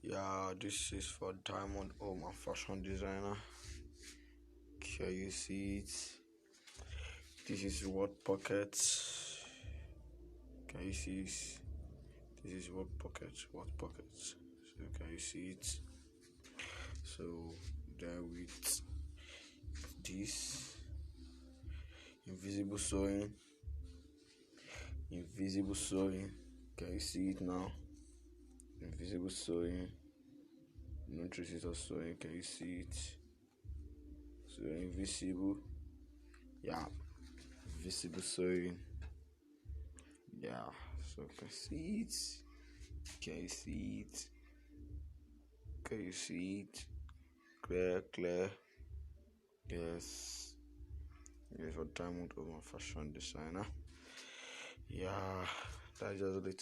Yeah, this is for Diamond my fashion designer. Can you see it? This is what pockets. Can you see this? This is what pockets. So can you see it? So then with this invisible sewing. Can you see it now? Invisible sewing. No traces of sewing. Can you see it? So invisible. Yeah. Visible sewing. Yeah. So can you see it? Can you see it? Can you see it? Clear. Yes. Yes, for Diamond my fashion designer. Yeah. That's just a little